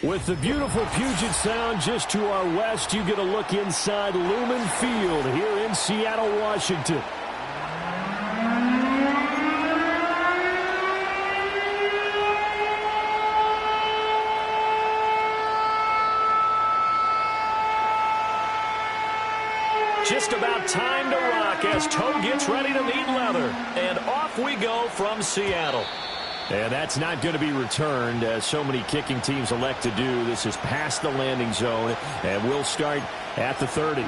With the beautiful Puget Sound just to our west, you get a look inside Lumen Field here in Seattle, Washington. Just about time to rock as Toe gets ready to meet leather. And off we go from Seattle. And that's not going to be returned, as so many kicking teams elect to do. This is past the landing zone, and we'll start at the 30.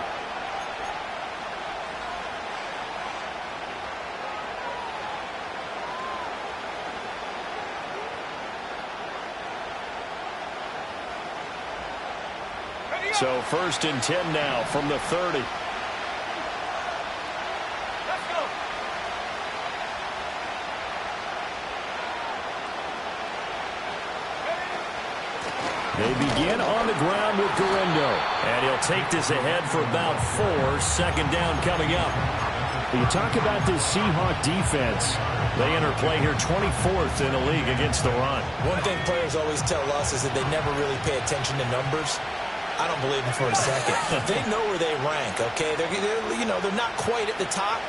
So 1st and 10 now from the 30. They begin on the ground with Guerrero. And he'll take this ahead for about 4. 2nd down coming up. You talk about this Seahawk defense. They enter play here 24th in the league against the run. One thing players always tell us is that they never really pay attention to numbers. I don't believe them for a second. They know where they rank, okay? They're not quite at the top,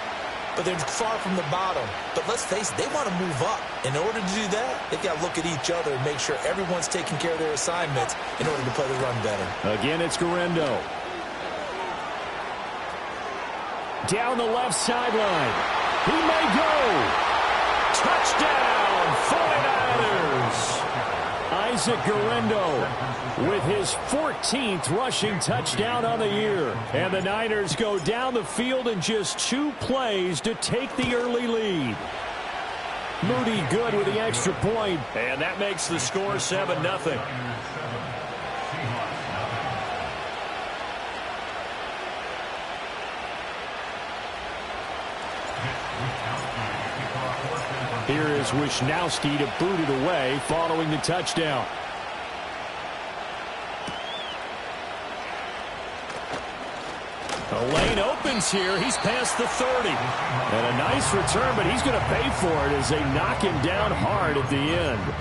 but they're far from the bottom. But let's face it, they want to move up. In order to do that, they've got to look at each other and make sure everyone's taking care of their assignments in order to play the run better. Again, it's Guerrero. Down the left sideline. He may go. Touchdown, 49ers. Isaac Guerrero with his 14th rushing touchdown on the year. And the Niners go down the field in just 2 plays to take the early lead. Moody good with the extra point. And that makes the score 7-0. Here is Wisnowski to boot it away following the touchdown. The lane opens here. He's past the 30. And a nice return, but he's going to pay for it as they knock him down hard at the end.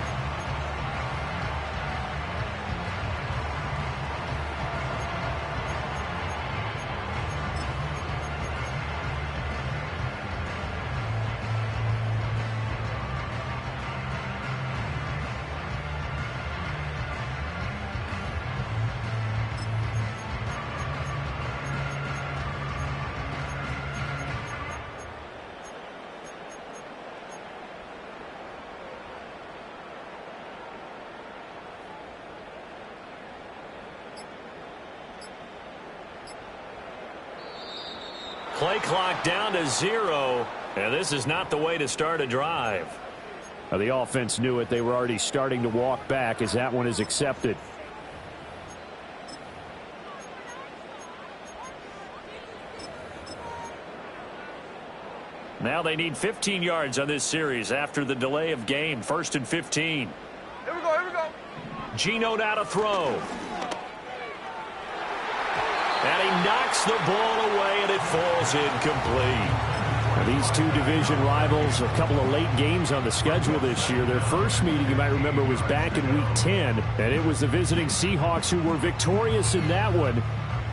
Play clock down to 0, and this is not the way to start a drive. The offense knew it. They were already starting to walk back as that one is accepted. Now they need 15 yards on this series after the delay of game. 1st and 15. Here we go. Geno now to throw. And he knocks the ball away, and it falls incomplete. Now, these two division rivals, a couple of late games on the schedule this year. Their first meeting, you might remember, was back in Week 10, and it was the visiting Seahawks who were victorious in that one.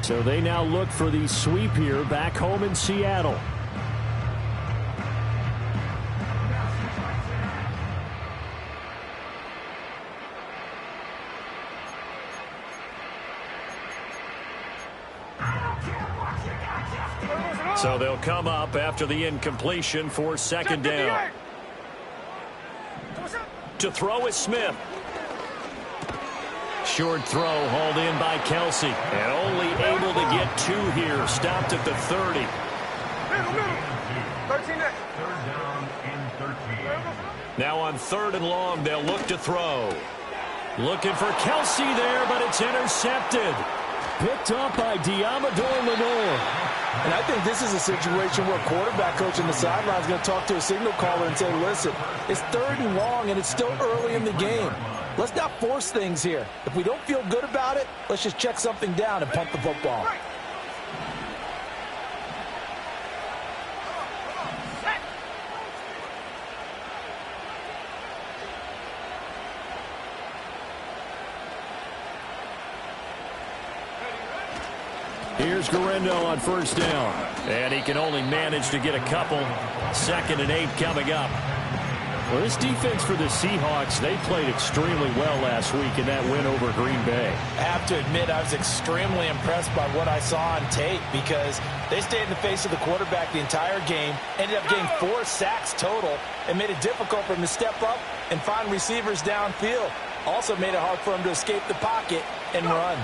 So they now look for the sweep here back home in Seattle. So they'll come up after the incompletion for 2nd down. To throw is Smith. Short throw hauled in by Kelsey. And only able to get 2 here. Stopped at the 30. Now on 3rd and long, they'll look to throw. Looking for Kelsey there, but it's intercepted. Picked up by Diamador Lenore. And I think this is a situation where a quarterback coach on the sideline is going to talk to a signal caller and say, listen, it's 3rd and long and it's still early in the game. Let's not force things here. If we don't feel good about it, let's just check something down and punt the football. Here's Guerrero on first down. And he can only manage to get a couple. 2nd and 8 coming up. Well, this defense for the Seahawks, they played extremely well last week in that win over Green Bay. I have to admit, I was extremely impressed by what I saw on tape because they stayed in the face of the quarterback the entire game, ended up getting 4 sacks total, and made it difficult for him to step up and find receivers downfield. Also made it hard for him to escape the pocket and run.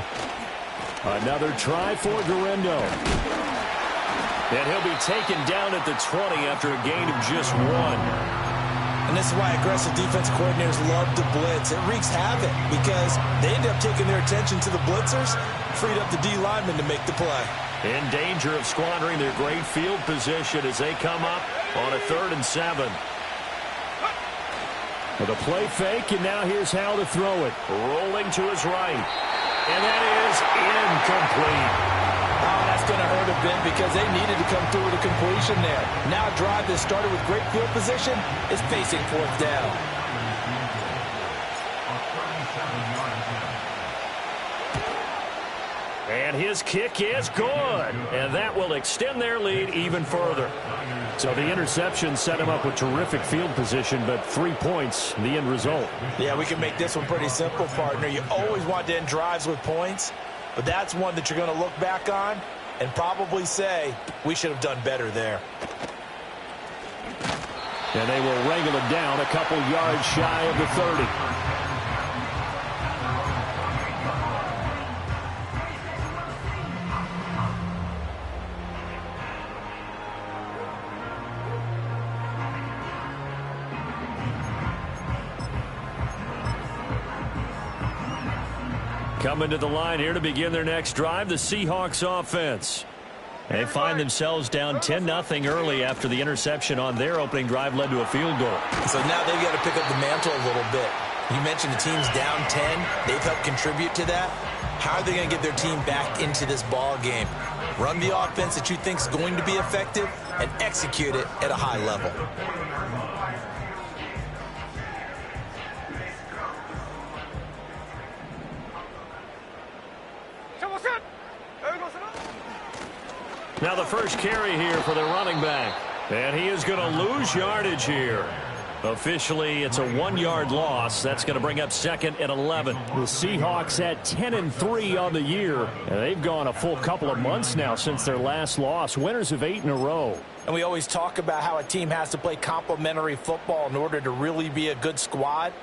Another try for Guerrero. And he'll be taken down at the 20 after a gain of just 1. And this is why aggressive defense coordinators love to blitz. It wreaks havoc because they end up taking their attention to the blitzers, freed up the D linemen to make the play. In danger of squandering their great field position as they come up on a 3rd and 7. With a play fake, and now here's how to throw it. Rolling to his right. And that is incomplete. Oh, that's going to hurt a bit because they needed to come through with a completion there. Now a drive that started with great field position is facing 4th down. And his kick is good. And that will extend their lead even further. So the interception set him up with terrific field position, but 3 points, the end result. Yeah, we can make this one pretty simple, partner. You always want to end drives with points, but that's one that you're going to look back on and probably say, we should have done better there. And they will wrangle it down a couple yards shy of the 30. Coming to the line here to begin their next drive, the Seahawks offense. They find themselves down 10-0 early after the interception on their opening drive led to a field goal. So now they've got to pick up the mantle a little bit. You mentioned the team's down 10. They've helped contribute to that. How are they going to get their team back into this ball game? Run the offense that you think is going to be effective and execute it at a high level. Now the first carry here for their running back. And he is going to lose yardage here. Officially, it's a 1-yard loss. That's going to bring up 2nd and 11. The Seahawks at 10-3 on the year. And they've gone a full couple of months now since their last loss. Winners of 8 in a row. And we always talk about how a team has to play complementary football in order to really be a good squad.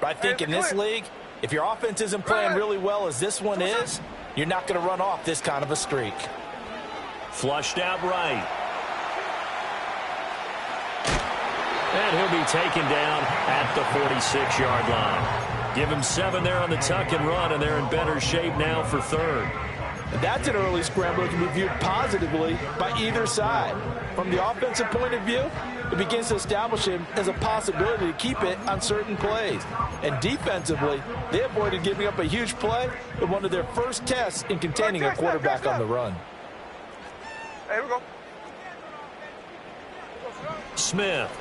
But I think in this league, if your offense isn't playing really well as this one is, you're not going to run off this kind of a streak. Flushed out right. And he'll be taken down at the 46-yard line. Give him 7 there on the tuck and run, and they're in better shape now for 3rd. And that's an early scramble that can be viewed positively by either side. From the offensive point of view, it begins to establish him as a possibility to keep it on certain plays. And defensively, they avoided giving up a huge play in one of their first tests in containing a quarterback on the run. Here we go. Smith.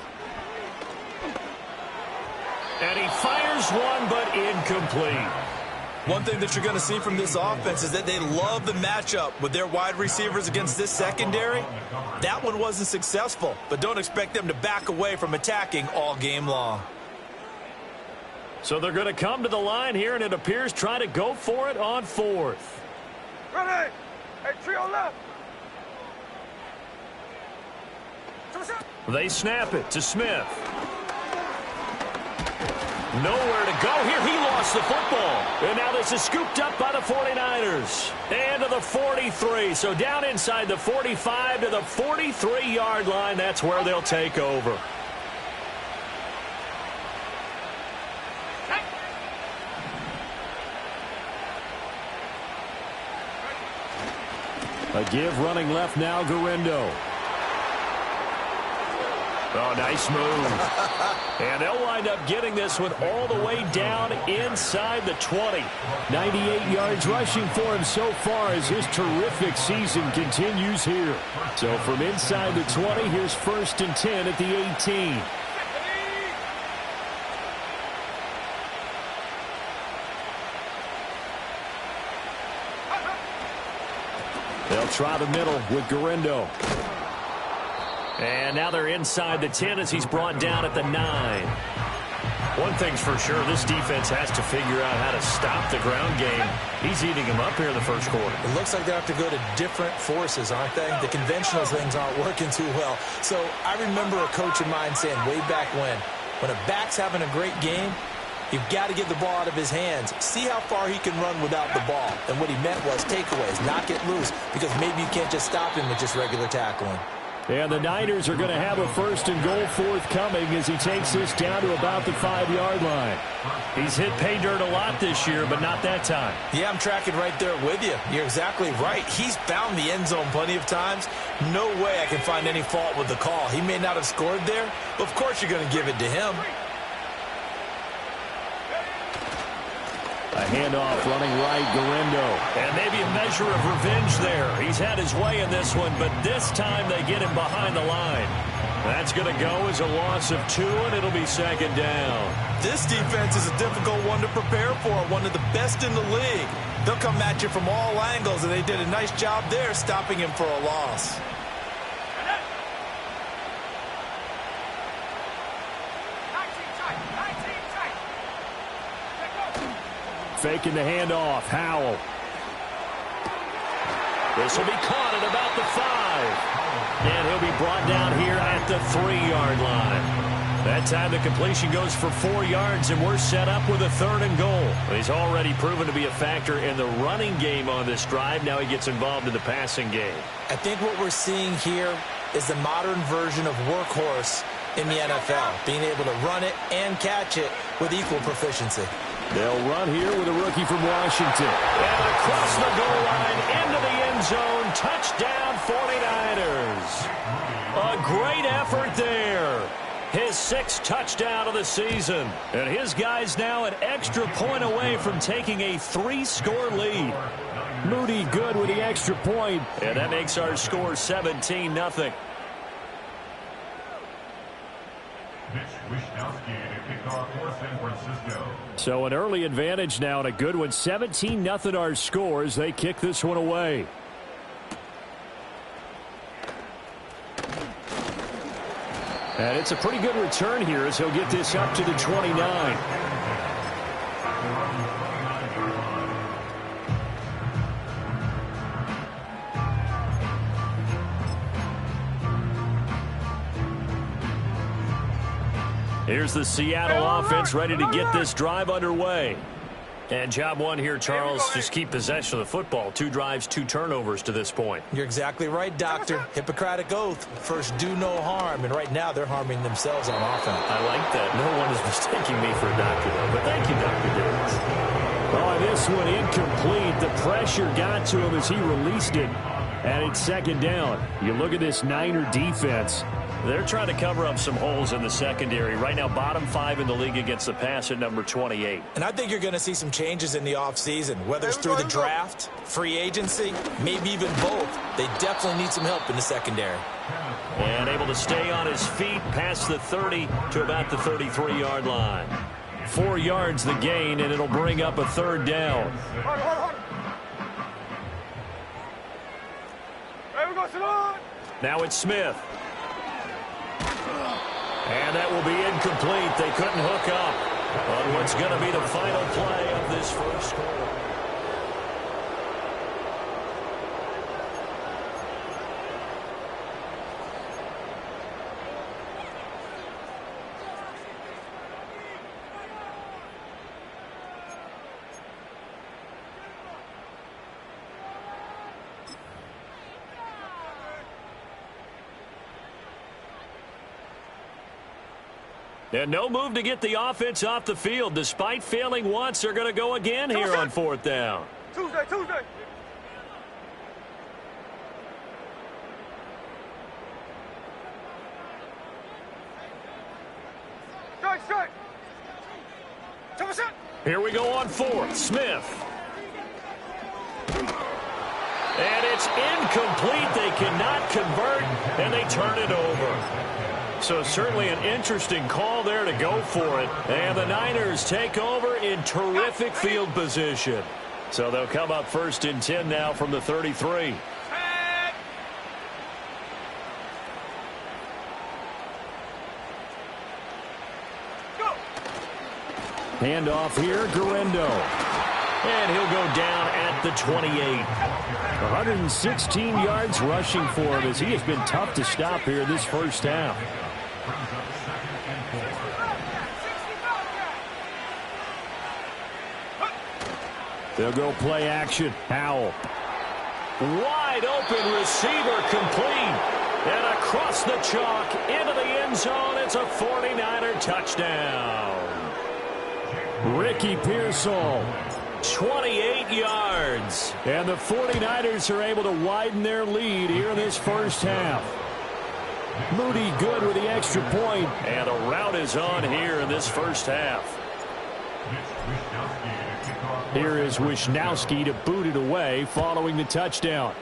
And he fires one, but incomplete. One thing that you're going to see from this offense is that they love the matchup with their wide receivers against this secondary. That one wasn't successful, but don't expect them to back away from attacking all game long. So they're going to come to the line here, and it appears try to go for it on 4th. Ready. Hey, trio left. They snap it to Smith. Nowhere to go here. He lost the football. And now this is scooped up by the 49ers. And to the 43. So down inside the 45 to the 43-yard line. That's where they'll take over. A give running left now, Guerrero. Oh, nice move. And they'll wind up getting this one all the way down inside the 20. 98 yards rushing for him so far as his terrific season continues here. So from inside the 20, here's 1st and 10 at the 18. They'll try the middle with Garindo. And now they're inside the 10 as he's brought down at the 9. One thing's for sure, this defense has to figure out how to stop the ground game. He's eating them up here in the first quarter. It looks like they have to go to different forces, aren't they? The conventional things aren't working too well. So I remember a coach of mine saying way back when a back's having a great game, you've got to get the ball out of his hands. See how far he can run without the ball. And what he meant was takeaways, knock it loose, because maybe you can't just stop him with just regular tackling. And the Niners are going to have a 1st and goal forthcoming as he takes this down to about the 5-yard line. He's hit pay dirt a lot this year, but not that time. Yeah, I'm tracking right there with you. You're exactly right. He's found the end zone plenty of times. No way I can find any fault with the call. He may not have scored there, but of course you're going to give it to him. A handoff running right, Garindo. And maybe a measure of revenge there. He's had his way in this one, but this time they get him behind the line. That's going to go as a loss of 2, and it'll be 2nd down. This defense is a difficult one to prepare for, one of the best in the league. They'll come at you from all angles, and they did a nice job there stopping him for a loss. Faking the handoff, Howell. This will be caught at about the 5. And he'll be brought down here at the 3-yard line. That time the completion goes for 4 yards, and we're set up with a 3rd and goal. He's already proven to be a factor in the running game on this drive. Now he gets involved in the passing game. I think what we're seeing here is the modern version of workhorse in the NFL, being able to run it and catch it with equal proficiency. They'll run here with a rookie from Washington. And across the goal line into the end zone. Touchdown 49ers. A great effort there. His 6th touchdown of the season. And his guys now an extra point away from taking a 3-score lead. Moody good with the extra point. And that makes our score 17-0. So an early advantage now and a good one. 17-0 our score as they kick this one away. And it's a pretty good return here as he'll get this up to the 29. Here's the Seattle offense ready to get this drive underway. And job one here, Charles, just keep possession of the football. 2 drives, 2 turnovers to this point. You're exactly right, Doctor. Hippocratic oath. First, do no harm. And right now, they're harming themselves on offense. I like that. No one is mistaking me for a doctor, though. But thank you, Dr. Davis. Oh, this one incomplete. The pressure got to him as he released it. And it's 2nd down. You look at this Niner defense. They're trying to cover up some holes in the secondary. Right now, bottom 5 in the league against the pass at number 28. And I think you're going to see some changes in the offseason, whether it's through the draft, free agency, maybe even both. They definitely need some help in the secondary. And able to stay on his feet past the 30 to about the 33-yard line. 4 yards the gain, and it'll bring up a 3rd down. Now it's Smith. And that will be incomplete. They couldn't hook up on what's going to be the final play of this first quarter. And no move to get the offense off the field. Despite failing once, they're going to go again here on 4th down. Tuesday. Strike. Here we go on 4th. Smith. And it's incomplete. They cannot convert, and they turn it over. So certainly an interesting call there to go for it. And the Niners take over in terrific field position. So they'll come up 1st and 10 now from the 33. Handoff here, Guerrero. And he'll go down at the 28. 116 yards rushing for him as he has been tough to stop here in this first half. They'll go play action. Howell. Wide open receiver complete. And across the chalk into the end zone. It's a 49er touchdown. Ricky Pearsall. 28 yards. And the 49ers are able to widen their lead here in this first half. Moody good with the extra point. And a rout is on here in this first half. Here is Wisnowski to boot it away following the touchdown.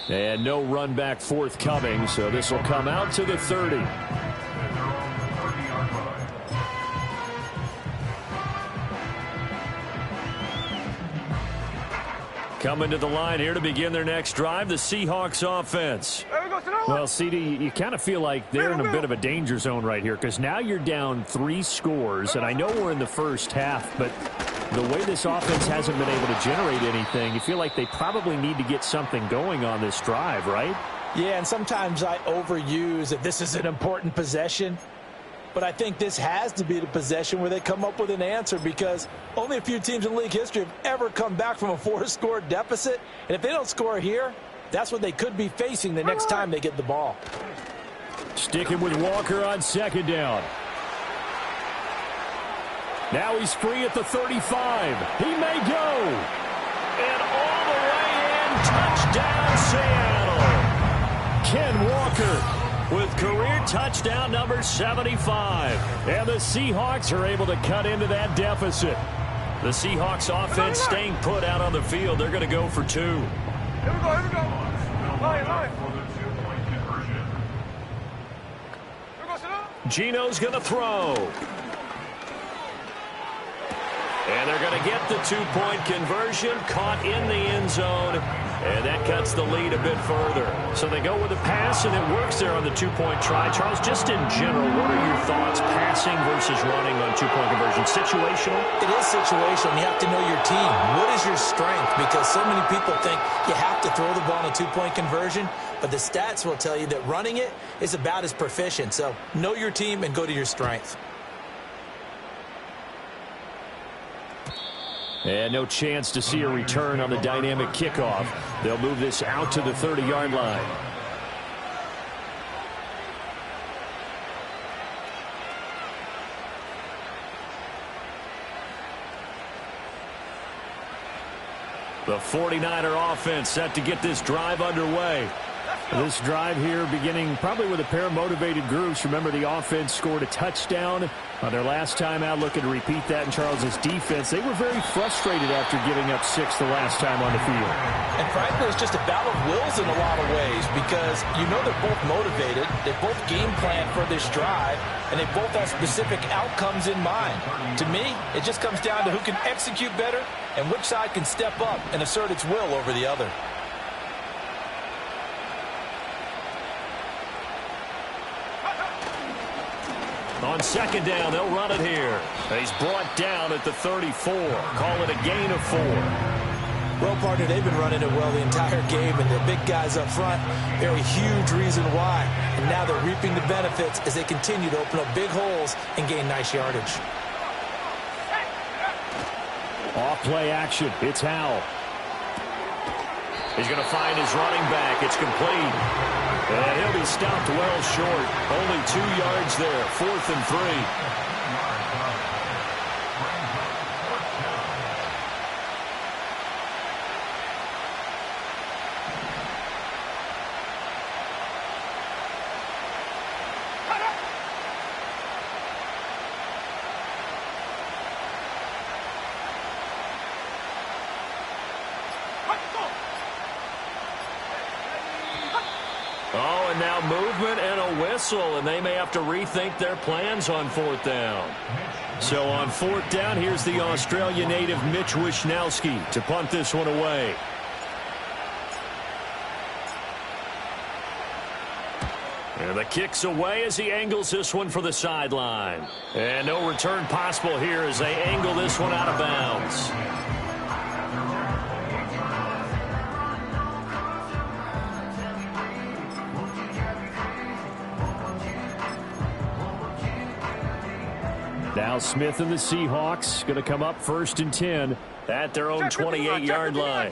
And no run back forthcoming, so this will come out to the 30. Coming to the line here to begin their next drive, the Seahawks offense. Well, CD, you kind of feel like they're in a bit of a danger zone right here because now you're down 3 scores, and I know we're in the first half, but the way this offense hasn't been able to generate anything, you feel like they probably need to get something going on this drive, right? Yeah, and sometimes I overuse that this is an important possession. But I think this has to be the possession where they come up with an answer because only a few teams in league history have ever come back from a 4-score deficit. And if they don't score here, that's what they could be facing the next time they get the ball. Sticking with Walker on second down. Now he's free at the 35. He may go. And all the way in, touchdown Seattle. Ken Walker with career touchdown number 75. And the Seahawks are able to cut into that deficit. The Seahawks offense staying put out on the field. They're going to go for 2. Here we go, here we go. Line. Gino's going to throw. And they're going to get the 2-point conversion, caught in the end zone. And that cuts the lead a bit further. So they go with a pass, and it works there on the 2-point try. Charles, just in general, what are your thoughts passing versus running on 2-point conversion? Situational? It is situational. You have to know your team. What is your strength? Because so many people think you have to throw the ball in a 2-point conversion, but the stats will tell you that running it is about as proficient. So know your team and go to your strength. And no chance to see a return on the dynamic kickoff. They'll move this out to the 30-yard line. The 49er offense set to get this drive underway. This drive here beginning probably with a pair of motivated groups. Remember, the offense scored a touchdown on their last time out. Looking to repeat that in Charles's defense. They were very frustrated after giving up 6 the last time on the field. And frankly, it's just a battle of wills in a lot of ways because you know they're both motivated. They both game plan for this drive, and they both have specific outcomes in mind. To me, it just comes down to who can execute better and which side can step up and assert its will over the other. On second down, they'll run it here. He's brought down at the 34. Call it a gain of 4. Well, partner, they've been running it well the entire game, and the big guys up front, they're a huge reason why. And now they're reaping the benefits as they continue to open up big holes and gain nice yardage. Off play action. It's Howell. He's going to find his running back. It's complete. And he'll be stopped well short. Only 2 yards there. 4th and 3. Oh, and now movement and a whistle, and they may have to rethink their plans on 4th down. So on 4th down, here's the Australia native Mitch Wisnowski to punt this one away. And the kick's away as he angles this one for the sideline. And no return possible here as they angle this one out of bounds. Now Smith and the Seahawks going to come up 1st and 10 at their own 28-yard line.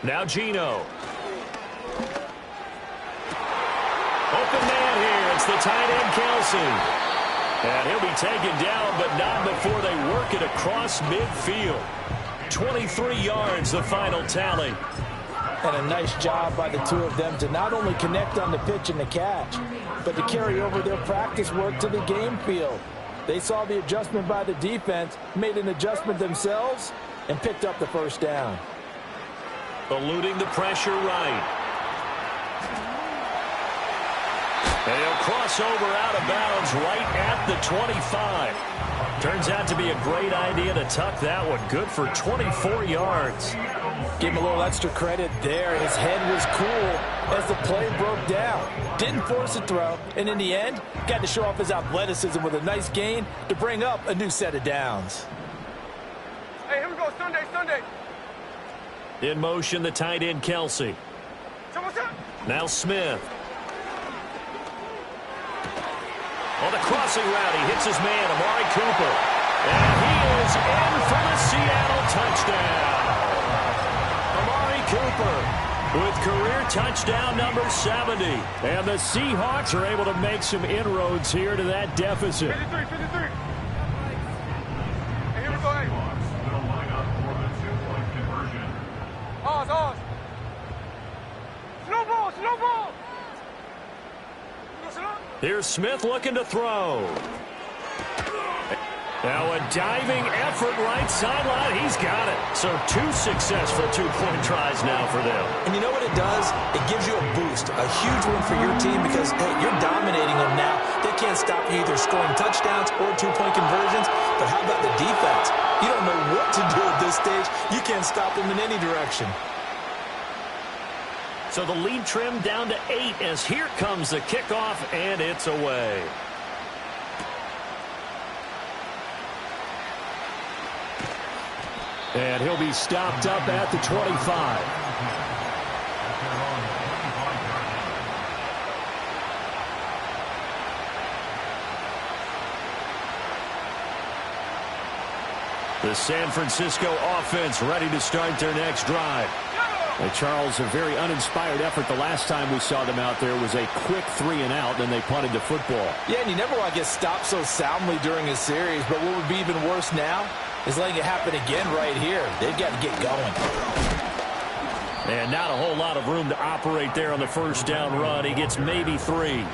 Now Geno. Open man here. It's the tight end, Kelsey. And he'll be taken down, but not before they work it across midfield. 23 yards, the final tally. And a nice job by the two of them to not only connect on the pitch and the catch, but to carry over their practice work to the game field. They saw the adjustment by the defense, made an adjustment themselves, and picked up the first down. Eluding the pressure right. And he'll cross over out of bounds right at the 25. Turns out to be a great idea to tuck that one. Good for 24 yards. Give him a little extra credit there. His head was cool as the play broke down. Didn't force a throw, and in the end, got to show off his athleticism with a nice gain to bring up a new set of downs. Hey, here we go. Sunday. In motion, the tight end, Kelsey. Now Smith. On the crossing route, he hits his man, Amari Cooper. And he is in for the Seattle touchdown. Amari Cooper with career touchdown number 70. And the Seahawks are able to make some inroads here to that deficit. 53. Hey, here we go. Hey. Oz. Slow ball. Here's Smith looking to throw. Now a diving effort right sideline. He's got it. So 2 successful two-point tries now for them. And you know what it does? It gives you a boost, a huge one for your team because, hey, you're dominating them now. They can't stop you either scoring touchdowns or two-point conversions. But how about the defense? You don't know what to do at this stage. You can't stop them in any direction. So the lead trimmed down to 8 as here comes the kickoff, and it's away. And he'll be stopped up at the 25. The San Francisco offense ready to start their next drive. Charles, a very uninspired effort. The last time we saw them out there was a quick 3-and-out, then they punted the football. Yeah, and you never want to get stopped so soundly during a series, but what would be even worse now is letting it happen again right here. They've got to get going. And not a whole lot of room to operate there on the first down run. He gets maybe 3.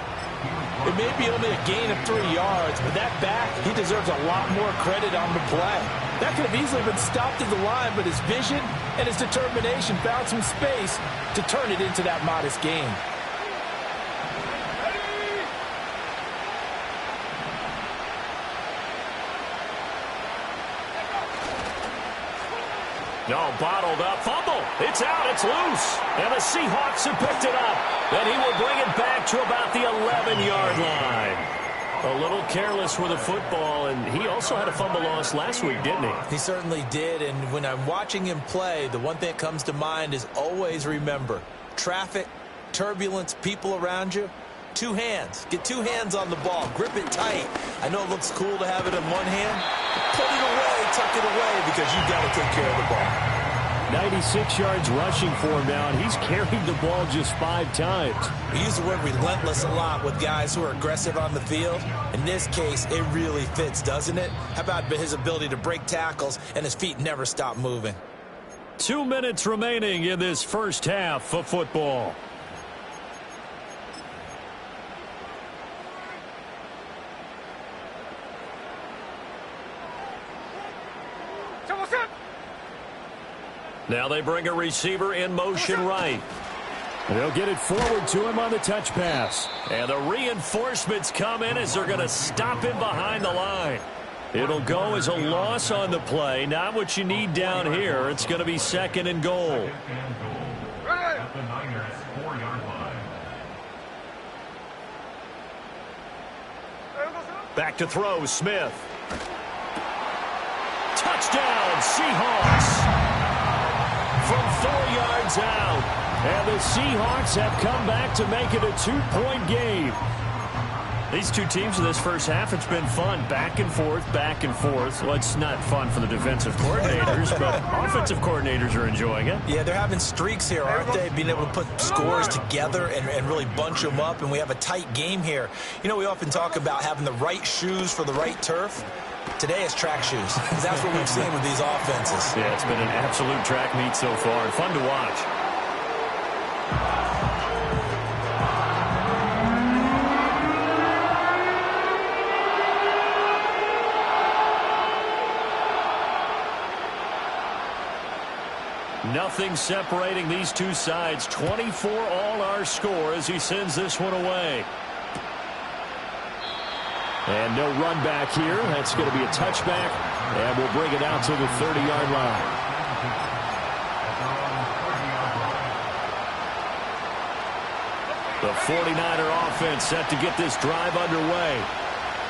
It may be only a gain of 3 yards, but that back, he deserves a lot more credit on the play. That could have easily been stopped at the line, but his vision and his determination found some space to turn it into that modest gain. No, bottled up. Fumble. It's out. It's loose. And the Seahawks have picked it up. And he will bring it back to about the 11-yard line. A little careless with the football, and he also had a fumble loss last week, didn't he? He certainly did, and when I'm watching him play, the one thing that comes to mind is always remember, traffic, turbulence, people around you, 2 hands. Get 2 hands on the ball. Grip it tight. I know it looks cool to have it in one hand. Put it away, tuck it away, because you've got to take care of the ball. 96 yards rushing for him now, and he's carried the ball just 5 times. We use the word relentless a lot with guys who are aggressive on the field. In this case, it really fits, doesn't it? How about his ability to break tackles and his feet never stop moving? 2 minutes remaining in this first half of football. Now they bring a receiver in motion right. They'll get it forward to him on the touch pass. And the reinforcements come in as they're going to stop him behind the line. It'll go as a loss on the play. Not what you need down here. It's going to be 2nd and goal. Back to throw, Smith. Touchdown, Seahawks. From 4 yards out. And the Seahawks have come back to make it a 2-point game. These two teams in this first half, it's been fun. Back and forth, back and forth. Well, it's not fun for the defensive coordinators, but offensive coordinators are enjoying it. Yeah, they're having streaks here, aren't they? Being able to put scores together and really bunch them up, and we have a tight game here. You know, we often talk about having the right shoes for the right turf. Today it's track shoes, because that's what we've seen with these offenses. Yeah, it's been an absolute track meet so far, and fun to watch. Nothing separating these two sides. 24 all our score as he sends this one away. And no run back here. That's going to be a touchback. And we'll bring it out to the 30-yard line. The 49er offense set to get this drive underway.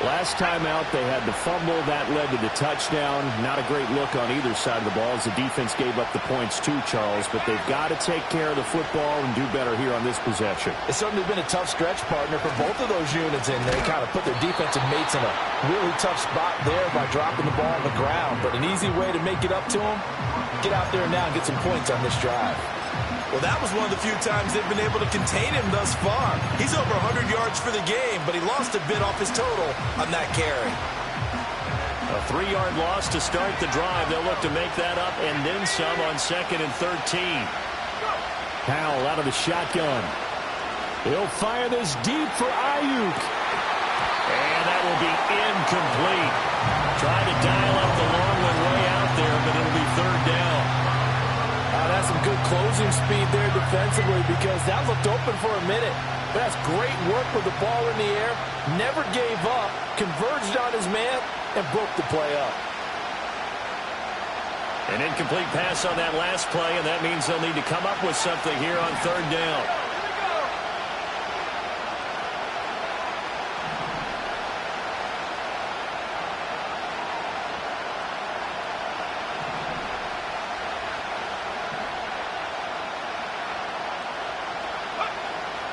Last time out, they had the fumble. That led to the touchdown. Not a great look on either side of the ball as the defense gave up the points too, Charles. But they've got to take care of the football and do better here on this possession. It's certainly been a tough stretch, partner, for both of those units, and they kind of put their defensive mates in a really tough spot there by dropping the ball on the ground. But an easy way to make it up to them, get out there now and get some points on this drive. Well, that was one of the few times they've been able to contain him thus far. He's over 100 yards for the game, but he lost a bit off his total on that carry. A 3-yard loss to start the drive. They'll look to make that up and then some on 2nd and 13. Howell out of the shotgun. He'll fire this deep for Ayuk. And that will be incomplete. Trying to dial up the long one way out there, but it'll be 3rd down. That's some good closing speed there defensively, because that looked open for a minute. But that's great work with the ball in the air. Never gave up, converged on his man, and broke the play up. An incomplete pass on that last play, and that means they'll need to come up with something here on 3rd down.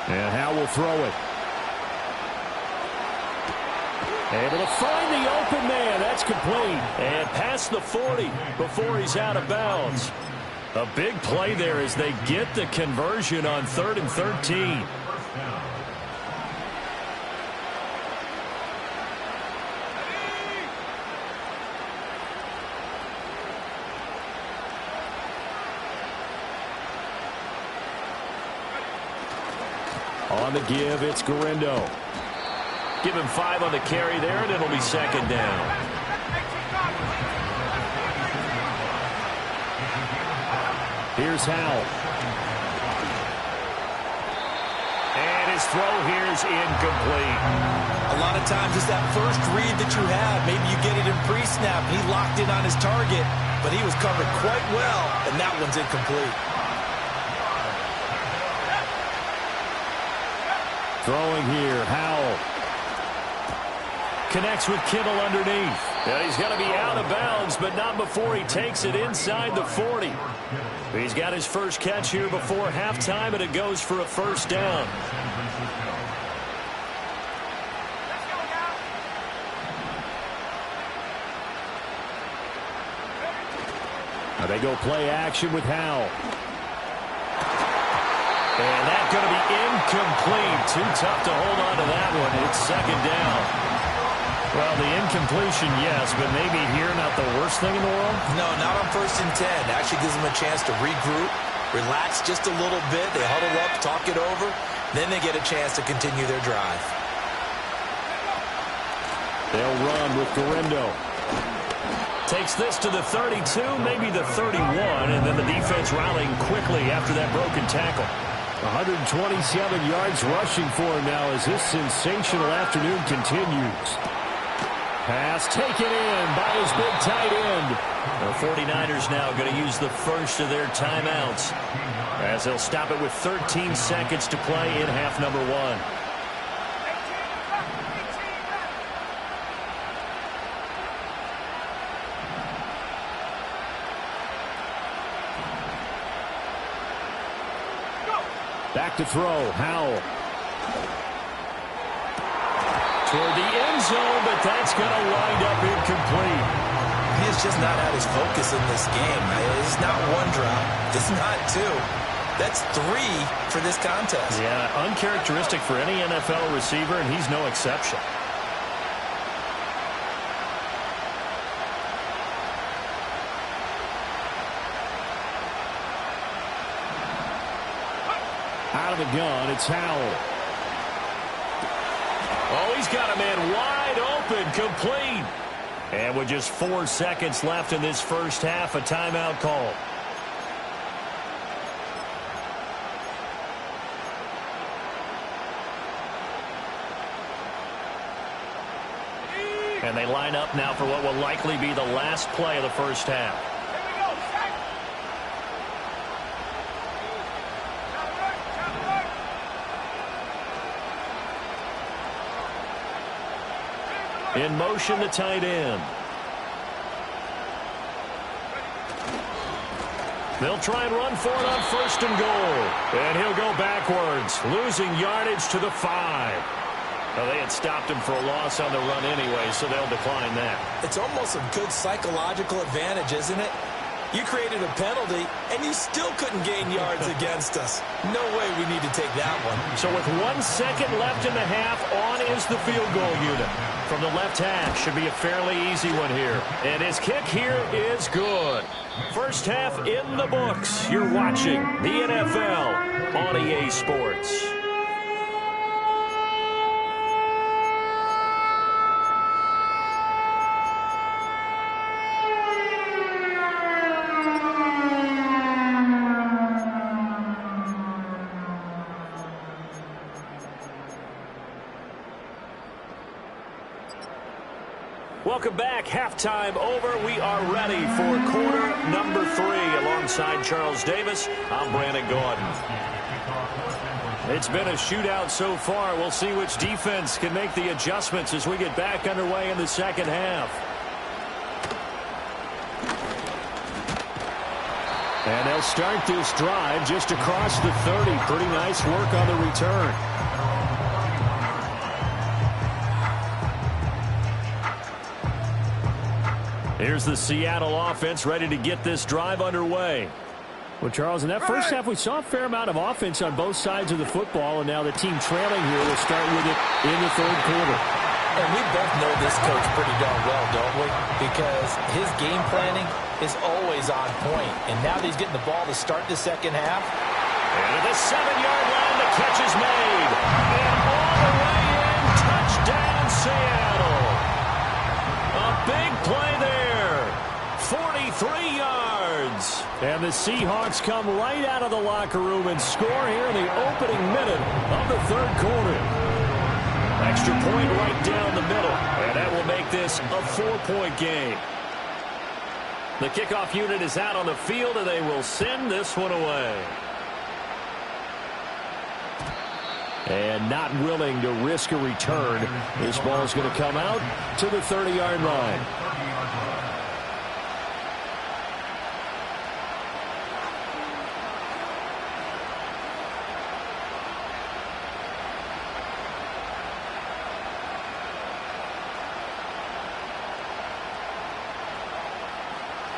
And Howell will throw it. Able to find the open man. That's complete. And past the 40 before he's out of bounds. A big play there as they get the conversion on 3rd and 13. On the give, it's Garindo. Give him 5 on the carry there, and it'll be 2nd down. Here's Howell. And his throw here is incomplete. A lot of times it's that first read that you have. Maybe you get it in pre-snap. He locked in on his target, but he was covered quite well, and that one's incomplete. Throwing here, Howell. Connects with Kittle underneath. Yeah, he's going to be out of bounds, but not before he takes it inside the 40. He's got his first catch here before halftime, and it goes for a 1st down. Now they go play action with Howell. And that's going to be incomplete. Too tough to hold on to that one. It's 2nd down. Well, the incompletion, yes, but maybe here not the worst thing in the world? No, not on 1st and 10. Actually gives them a chance to regroup, relax just a little bit. They huddle up, talk it over. Then they get a chance to continue their drive. They'll run with Garindo. Takes this to the 32, maybe the 31, and then the defense rallying quickly after that broken tackle. 127 yards rushing for him now as this sensational afternoon continues. Pass taken in by his big tight end. The 49ers now going to use the first of their timeouts as they'll stop it with 13 seconds to play in half number 1. Back to throw. Howell. Toward the end zone, but that's going to wind up incomplete. He has just not had his focus in this game. It's not one drop. It's not two. That's three for this contest. Yeah, uncharacteristic for any NFL receiver, and he's no exception. Out of the gun, it's Howell. Oh, he's got a man wide open, complete. And with just 4 seconds left in this first half, a timeout call. And they line up now for what will likely be the last play of the first half. In motion, the tight end. They'll try and run for it on 1st and goal. And he'll go backwards, losing yardage to the 5. Well, they had stopped him for a loss on the run anyway, so they'll decline that. It's almost a good psychological advantage, isn't it? You created a penalty, and you still couldn't gain yards against us. No way we need to take that one. So with 1 second left in the half, on is the field goal unit. From the left hash, should be a fairly easy one here. And his kick here is good. First half in the books. You're watching the NFL on EA Sports. Welcome back. Halftime over. We are ready for quarter number 3. Alongside Charles Davis, I'm Brandon Gordon. It's been a shootout so far. We'll see which defense can make the adjustments as we get back underway in the second half. And they'll start this drive just across the 30. Pretty nice work on the return. Here's the Seattle offense ready to get this drive underway. Well, Charles, in that first half, we saw a fair amount of offense on both sides of the football, and now the team trailing here will start with it in the third quarter. And we both know this coach pretty darn well, don't we? Because his game planning is always on point. And now that he's getting the ball to start the second half. And at the 7-yard line, the catch is made. And all the way in, touchdown Seattle. A big play there. 43 yards. And the Seahawks come right out of the locker room and score here in the opening minute of the third quarter. Extra point right down the middle. And that will make this a 4-point game. The kickoff unit is out on the field, and they will send this one away. And not willing to risk a return. This ball is going to come out to the 30-yard line.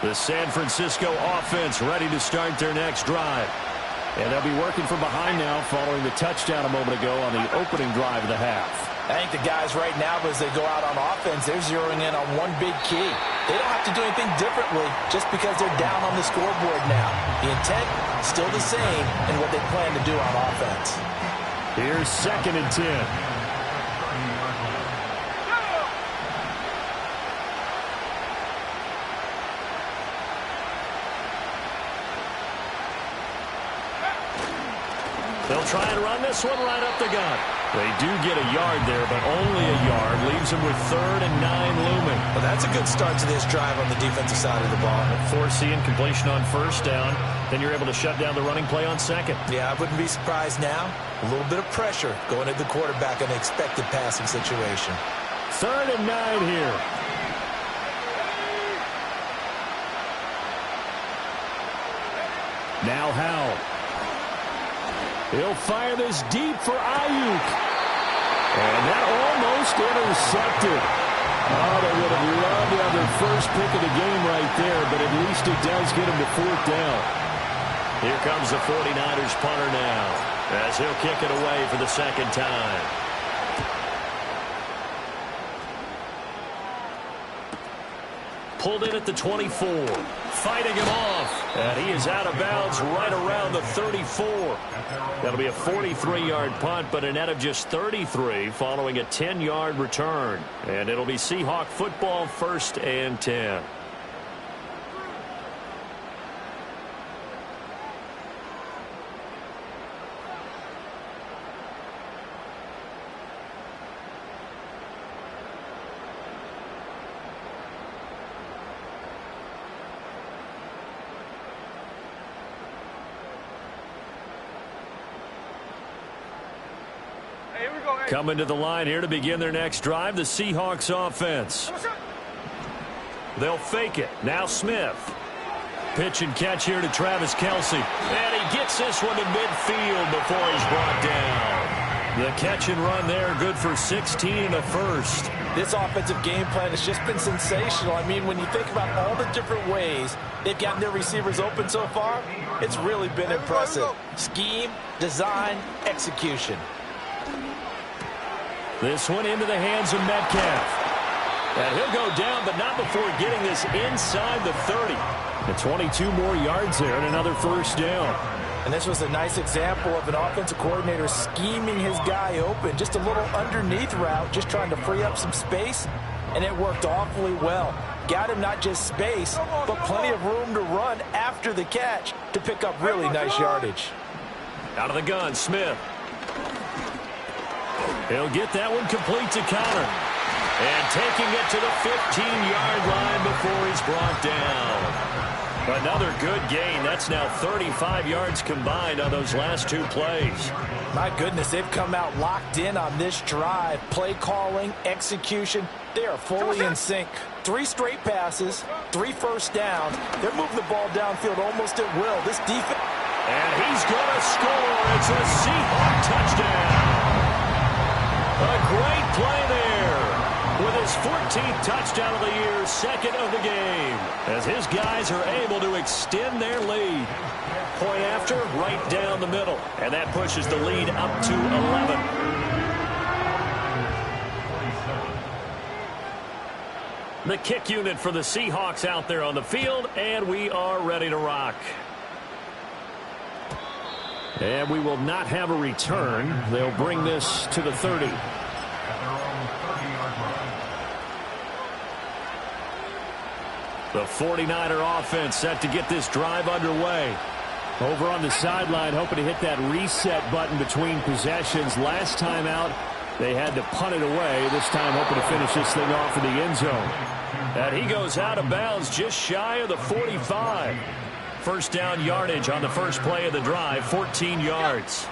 The San Francisco offense ready to start their next drive. And they'll be working from behind now following the touchdown a moment ago on the opening drive of the half. I think the guys right now, as they go out on offense, they're zeroing in on one big key. They don't have to do anything differently just because they're down on the scoreboard now. The intent, still the same in what they plan to do on offense. Here's 2nd and 10. They'll try and run this one right up the gut. They do get a yard there, but only a yard. Leaves them with 3rd and 9 looming. Well, that's a good start to this drive on the defensive side of the ball. Forcing completion on 1st down. Then you're able to shut down the running play on 2nd. Yeah, I wouldn't be surprised now. A little bit of pressure going at the quarterback in an expected passing situation. 3rd and 9 here. Now Howell. He'll fire this deep for Ayuk. And that almost intercepted. Oh, they would have loved to have their first pick of the game right there, but at least it does get them to 4th down. Here comes the 49ers punter now, as he'll kick it away for the second time. Pulled in at the 24. Fighting him off. And he is out of bounds right around the 34. That'll be a 43-yard punt, but a net of just 33 following a 10-yard return. And it'll be Seahawk football, 1st and 10. Coming to the line here to begin their next drive, the Seahawks offense. They'll fake it. Now Smith. Pitch and catch here to Travis Kelce. And he gets this one to midfield before he's brought down. The catch and run there, good for 16 and a first. This offensive game plan has just been sensational. I mean, when you think about all the different ways they've gotten their receivers open so far, it's really been impressive. Scheme, design, execution. This one into the hands of Metcalf. And he'll go down, but not before getting this inside the 30. And 22 more yards there and another first down. And this was a nice example of an offensive coordinator scheming his guy open. Just a little underneath route, just trying to free up some space, and it worked awfully well. Got him not just space, but plenty of room to run after the catch to pick up really nice yardage. Out of the gun, Smith. He'll get that one complete to Connor. And taking it to the 15-yard line before he's brought down. Another good gain. That's now 35 yards combined on those last 2 plays. My goodness, they've come out locked in on this drive. Play calling, execution, they are fully in sync. 3 straight passes, 3 first downs. They're moving the ball downfield almost at will. This defense... And he's going to score. It's a Seahawk touchdown. A great play there with his 14th touchdown of the year, 2nd of the game, as his guys are able to extend their lead. Point after, right down the middle, and that pushes the lead up to 11. The kick unit for the Seahawks out there on the field, and we are ready to rock. And we will not have a return. They'll bring this to the 30. The 49er offense set to get this drive underway. Over on the sideline, hoping to hit that reset button between possessions. Last time out, they had to punt it away. This time hoping to finish this thing off in the end zone. And he goes out of bounds just shy of the 45. First down yardage on the first play of the drive, 14 yards.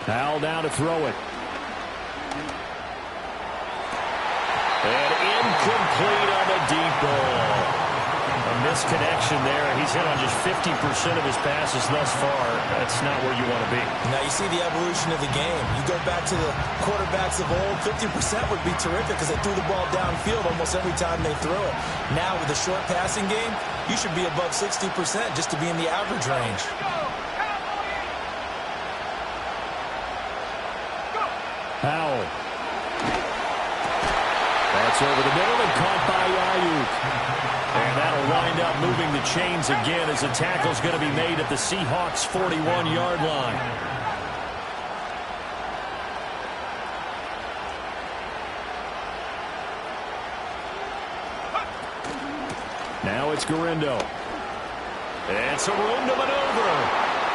Powell down to throw it. And incomplete on the deep ball. A misconnection there. He's hit on just 50% of his passes thus far. That's not where you want to be. Now you see the evolution of the game. You go back to the quarterbacks of old, 50% would be terrific because they threw the ball downfield almost every time they threw it. Now with the short passing game, you should be above 60% just to be in the average range. Powell. That's over the middle and caught by Ayuk. And that'll wind up moving the chains again as the tackle's going to be made at the Seahawks' 41-yard line. Now it's Garindo. And some room to maneuver.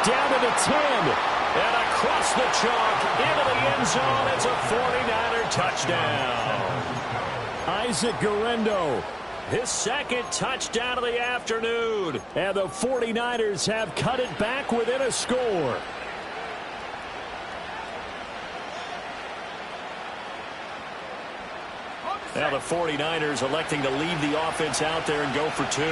Down to the 10. And across the chalk into the end zone. It's a 49er touchdown. Isaac Garindo. His 2nd touchdown of the afternoon. And the 49ers have cut it back within a score. Now the 49ers electing to leave the offense out there and go for two.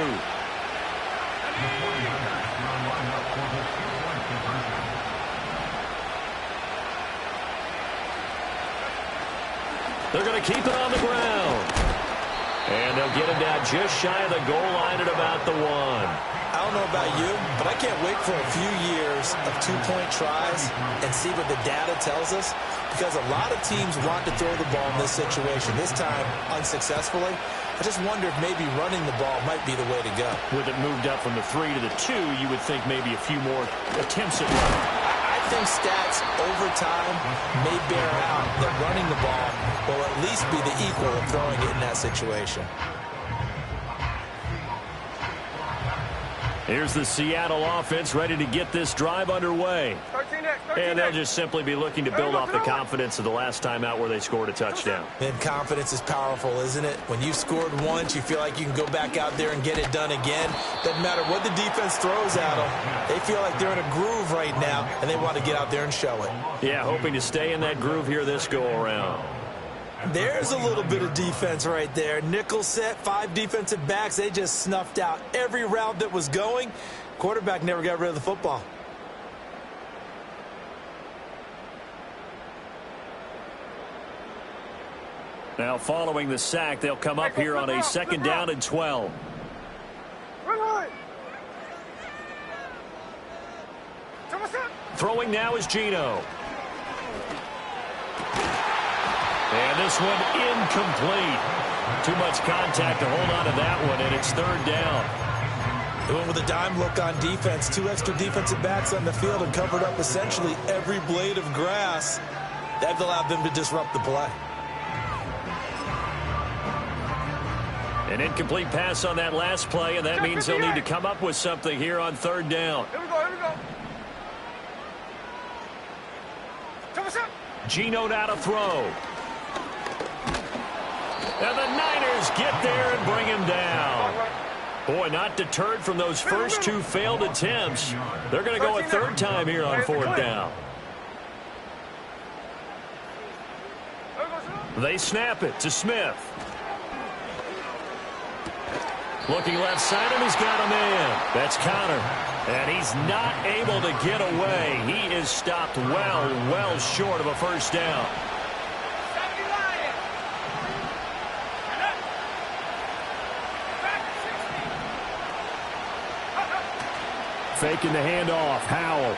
They're going to keep it on the ground. And they'll get him down just shy of the goal line at about the one. I don't know about you, but I can't wait for a few years of two-point tries and see what the data tells us, because a lot of teams want to throw the ball in this situation, this time unsuccessfully. I just wonder if maybe running the ball might be the way to go. With it moved up from the 3 to the 2, you would think maybe a few more attempts at running. I think stats over time may bear out that running the ball will at least be the equal of throwing it in that situation. Here's the Seattle offense ready to get this drive underway. 13X. And they'll just simply be looking to build off the confidence of the last time out where they scored a touchdown. And confidence is powerful, isn't it? When you scored once, you feel like you can go back out there and get it done again. Doesn't matter what the defense throws at them. They feel like they're in a groove right now, and they want to get out there and show it. Yeah, hoping to stay in that groove here this go-around. There's a little bit of defense right there. Nickel set, 5 defensive backs. They just snuffed out every route that was going. Quarterback never got rid of the football. Now following the sack, they'll come up here on a 2nd down and 12. Throwing now is Geno. And this one incomplete. Too much contact to hold on to that one, and it's 3rd down. They went with a dime look on defense. 2 extra defensive backs on the field and covered up essentially every blade of grass. That allowed them to disrupt the play. An incomplete pass on that last play, and that means they'll need to come up with something here on 3rd down. Here we go, here we go. Geno now to throw. And the Niners get there and bring him down. Boy, not deterred from those first 2 failed attempts. They're going to go a 3rd time here on 4th down. They snap it to Smith. Looking left side, and he's got a man. That's Connor. And he's not able to get away. He is stopped well short of a 1st down. Faking the handoff. Howell.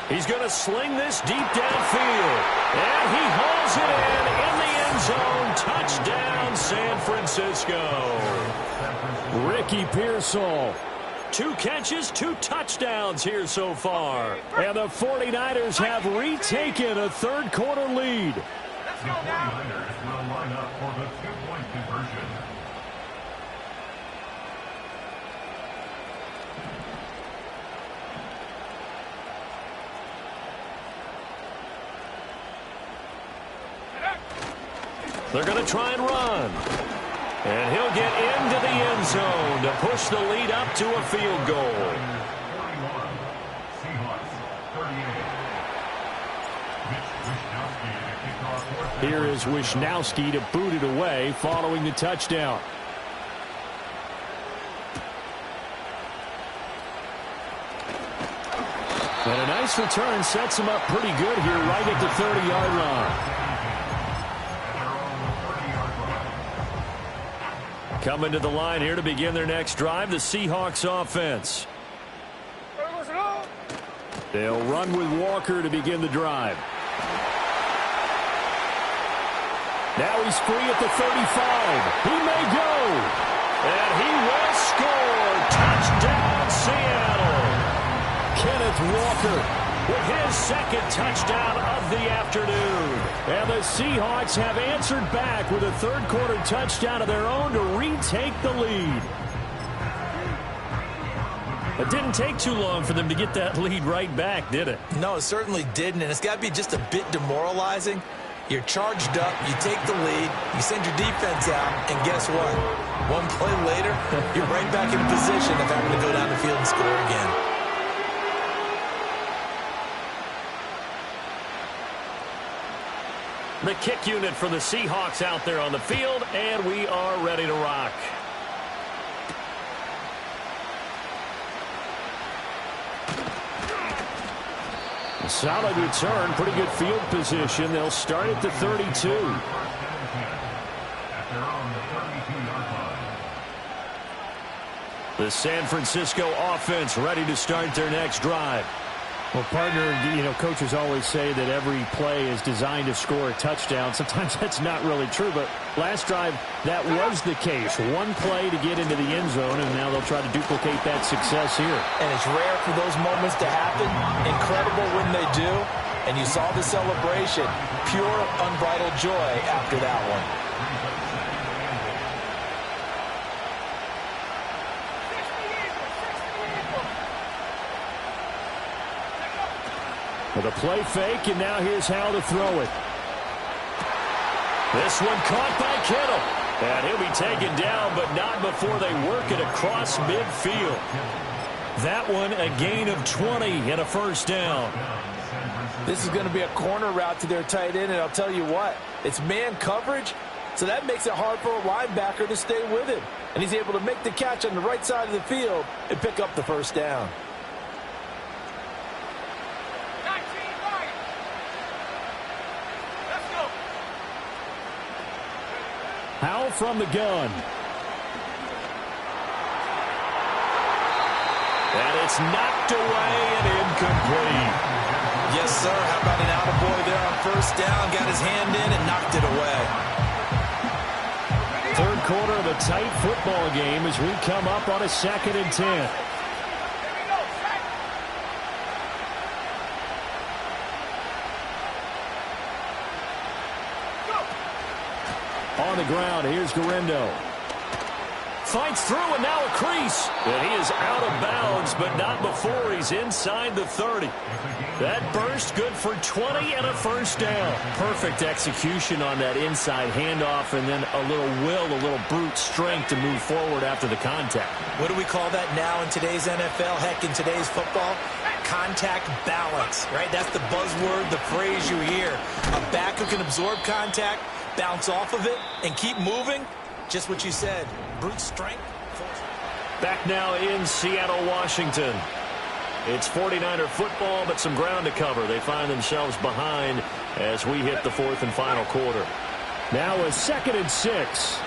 He's going to sling this deep downfield. And he hauls it in the end zone. Touchdown, San Francisco. Ricky Pearsall. 2 catches, 2 touchdowns here so far. And the 49ers have retaken a 3rd quarter lead. Let's go now. Will line up for the 2-point conversion. They're going to try and run. And he'll get into the end zone to push the lead up to a field goal. Here is Wisnowski to boot it away following the touchdown. And a nice return sets him up pretty good here right at the 30-yard line. Coming to the line here to begin their next drive, the Seahawks offense. They'll run with Walker to begin the drive. Now he's free at the 35. He may go. And he will score. Touchdown, Seattle. Kenneth Walker with his 2nd touchdown of the afternoon. And the Seahawks have answered back with a 3rd quarter touchdown of their own to retake the lead. It didn't take too long for them to get that lead right back, did it? No, it certainly didn't, and it's got to be just a bit demoralizing. You're charged up, you take the lead, you send your defense out, and guess what? One play later, you're right back in position of having to go down the field and score again. The kick unit for the Seahawks out there on the field, and we are ready to rock. Solid return, pretty good field position. They'll start at the 32. The San Francisco offense ready to start their next drive. Well, partner, coaches always say that every play is designed to score a touchdown. Sometimes that's not really true, but last drive, that was the case. One play to get into the end zone, and now they'll try to duplicate that success here. And it's rare for those moments to happen. Incredible when they do. And you saw the celebration. Pure, unbridled joy after that one. With a play fake, and now here's how to throw it. This one caught by Kittle. And he'll be taken down, but not before they work it across midfield. That one a gain of 20 and a first down. This is going to be a corner route to their tight end, and I'll tell you what, it's man coverage, so that makes it hard for a linebacker to stay with him. And he's able to make the catch on the right side of the field and pick up the first down. Howell from the gun. And it's knocked away and incomplete. Yes, sir. How about an attaboy there on first down? Got his hand in and knocked it away. Third quarter of a tight football game as we come up on a 2nd and 10. On the ground, here's Garindo. Fights through and now a crease. And he is out of bounds, but not before he's inside the 30. That burst good for 20 and a first down. Perfect execution on that inside handoff, and then a little will, a little brute strength to move forward after the contact. What do we call that now in today's NFL? Heck, in today's football? Contact balance, right? That's the buzzword, the phrase you hear. A back who can absorb contact, bounce off of it, and keep moving. Just what you said, brute strength. Back now in Seattle, Washington. It's 49er football, but some ground to cover. They find themselves behind as we hit the 4th and final quarter. Now a 2nd and 6.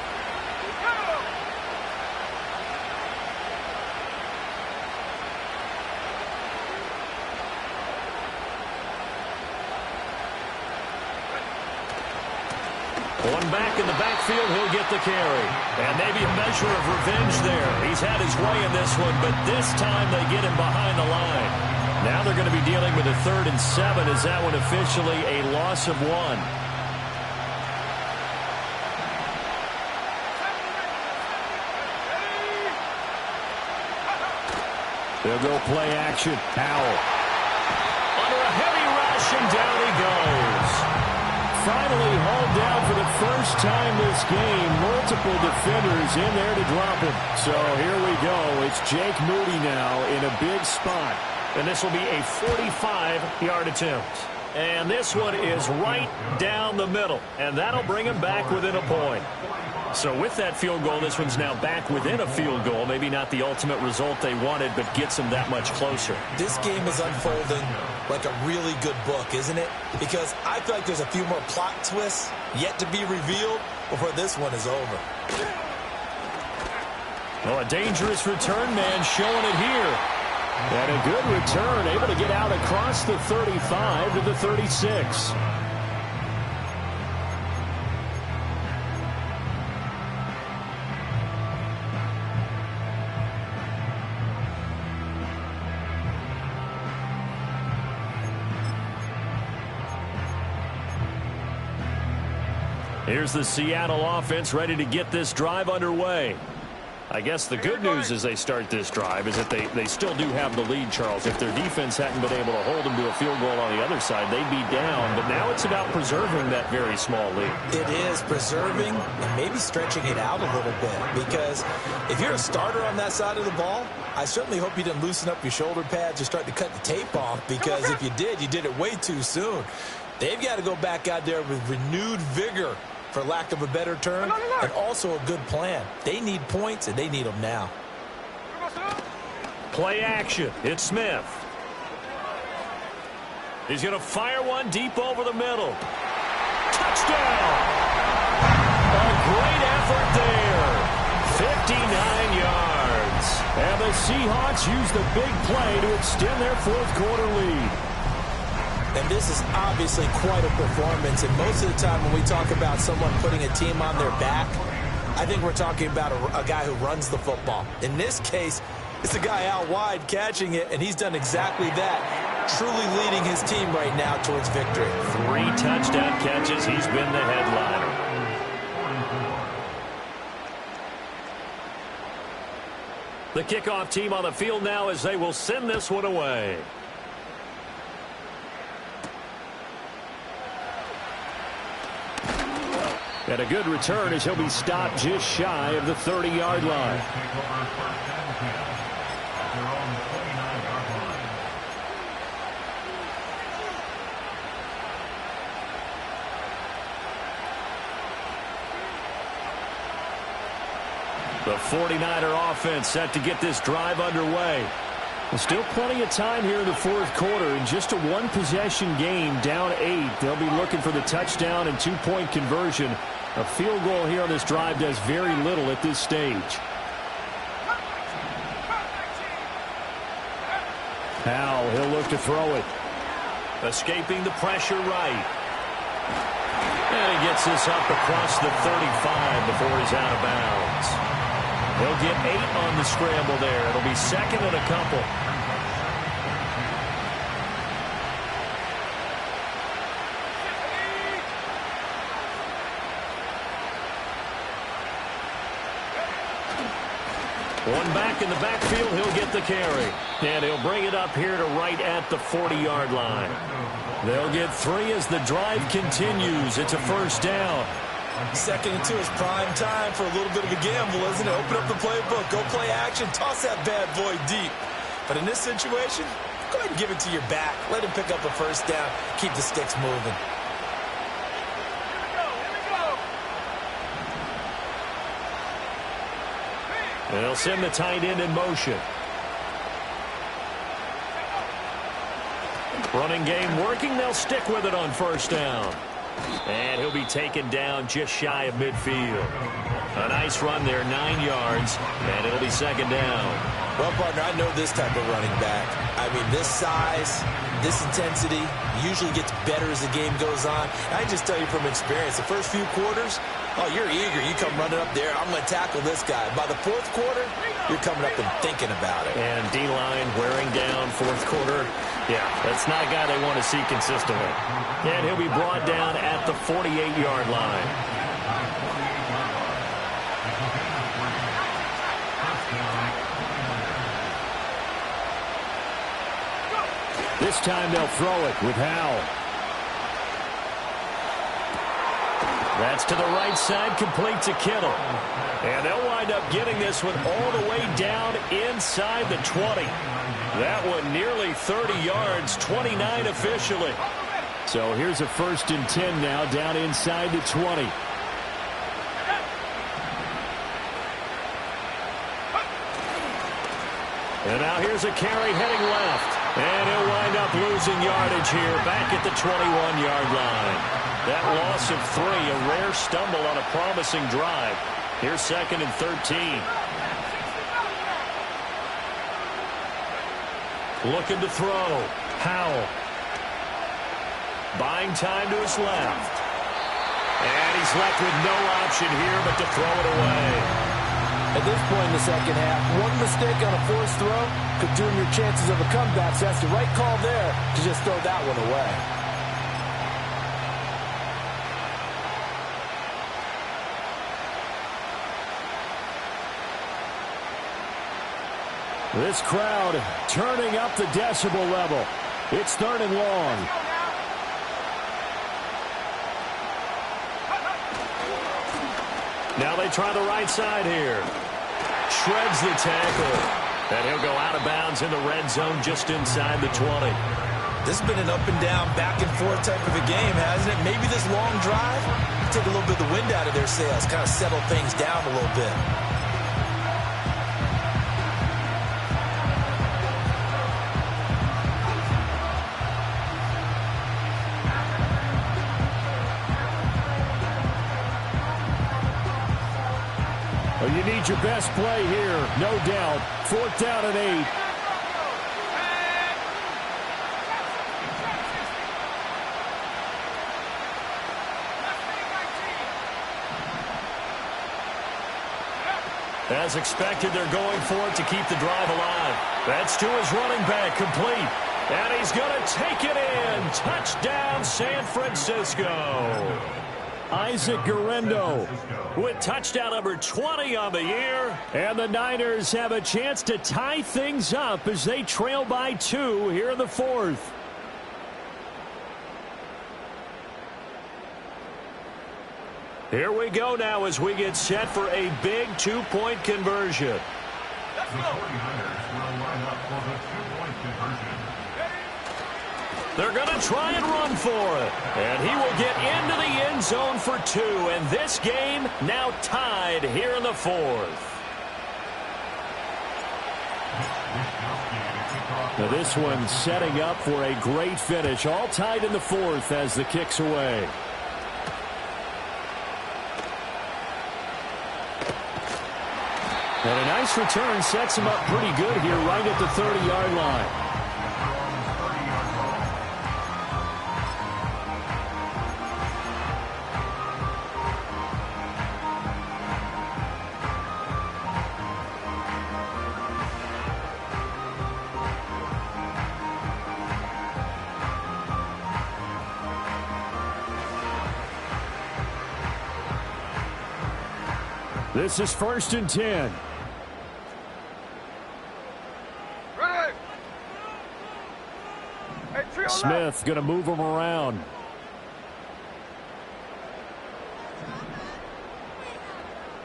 One back in the backfield, he'll get the carry. And maybe a measure of revenge there. He's had his way in this one, but this time they get him behind the line. Now they're going to be dealing with a 3rd and 7. Is that one officially a loss of 1? They'll go play action. Howell. Under a heavy rush, and down he goes. Finally hauled down for the first time this game. Multiple defenders in there to drop him. So here we go. It's Jake Moody now in a big spot. And this will be a 45-yard attempt. And this one is right down the middle. And that'll bring him back within a point. So with that field goal, this one's now back within a field goal. Maybe not the ultimate result they wanted, but gets them that much closer. This game is unfolding like a really good book, isn't it? Because I feel like there's a few more plot twists yet to be revealed before this one is over. Well, a dangerous return man showing it here. And a good return, able to get out across the 35 to the 36. Here's the Seattle offense ready to get this drive underway. I guess the good news as they start this drive is that they still do have the lead, Charles. If their defense hadn't been able to hold them to a field goal on the other side, they'd be down. But now it's about preserving that very small lead. It is preserving and maybe stretching it out a little bit. Because if you're a starter on that side of the ball, I certainly hope you didn't loosen up your shoulder pads or start to cut the tape off. Because if you did it way too soon. They've got to go back out there with renewed vigor, for lack of a better term, and also a good plan. They need points, and they need them now. Play action. It's Smith. He's going to fire one deep over the middle. Touchdown! A great effort there. 59 yards. And the Seahawks use the big play to extend their fourth quarter lead. And this is obviously quite a performance. And most of the time when we talk about someone putting a team on their back, I think we're talking about a guy who runs the football. In this case, it's a guy out wide catching it, and he's done exactly that, truly leading his team right now towards victory. 3 touchdown catches. He's been the headliner. The kickoff team on the field now as they will send this one away. And a good return as he'll be stopped just shy of the 30-yard line. The 49er offense set to get this drive underway. Well, still plenty of time here in the fourth quarter. In just a one-possession game, down 8. They'll be looking for the touchdown and 2-point conversion. A field goal here on this drive does very little at this stage. Howell, he'll look to throw it. Escaping the pressure right. And he gets this up across the 35 before he's out of bounds. He'll get 8 on the scramble there. It'll be second and a couple. One back in the backfield, he'll get the carry. And he'll bring it up here to right at the 40-yard line. They'll get 3 as the drive continues. It's a first down. 2nd and 2 is prime time for a little bit of a gamble, isn't it? Open up the playbook, go play action, toss that bad boy deep. But in this situation, go ahead and give it to your back. Let him pick up a first down, keep the sticks moving. They'll send the tight end in motion. Running game working. They'll stick with it on first down. And he'll be taken down just shy of midfield. A nice run there, 9 yards, and it'll be second down. Well, partner, I know this type of running back. I mean, this size, this intensity usually gets better as the game goes on. I just tell you from experience, the first few quarters, oh, you're eager. You come running up there, I'm going to tackle this guy. By the fourth quarter, you're coming up and thinking about it. And D-line wearing down fourth quarter. Yeah, that's not a guy they want to see consistently. And he'll be brought down at the 48-yard line. This time they'll throw it with Howell. That's to the right side, complete to Kittle. And they'll wind up getting this one all the way down inside the 20. That one nearly 30 yards, 29 officially. So here's a 1st and 10 now, down inside the 20. And now here's a carry heading left. And he'll wind up losing yardage here back at the 21-yard line. That loss of 3, a rare stumble on a promising drive. Here's 2nd and 13. Looking to throw. Howell. Buying time to his left. And he's left with no option here but to throw it away. At this point in the second half, one mistake on a forced throw could doom your chances of a comeback. So that's the right call there to just throw that one away. This crowd turning up the decibel level. It's 3rd and long. Now they try the right side here. Shreds the tackle. And he'll go out of bounds in the red zone just inside the 20. This has been an up-and-down, back-and-forth type of a game, hasn't it? Maybe this long drive take a little bit of the wind out of their sails, kind of settle things down a little bit. Well, you need your best play here, no doubt. 4th down and 8. As expected, they're going for it to keep the drive alive. That's to his running back, complete. And he's going to take it in. Touchdown, San Francisco. Isaac Guerrero With touchdown number 20 on the year. And the Niners have a chance to tie things up as they trail by 2 here in the 4th. Here we go now as we get set for a big 2-point conversion. Let's The go. 49ers will line up for the 2-point conversion. They're going to try and run for it. And he will get into the end zone for 2. And this game now tied here in the 4th. Now this one setting up for a great finish. All tied in the 4th as the kick's away. And a nice return sets him up pretty good here right at the 30-yard line. This is 1st and 10. Ready. Hey, trio left. Smith going to move him around.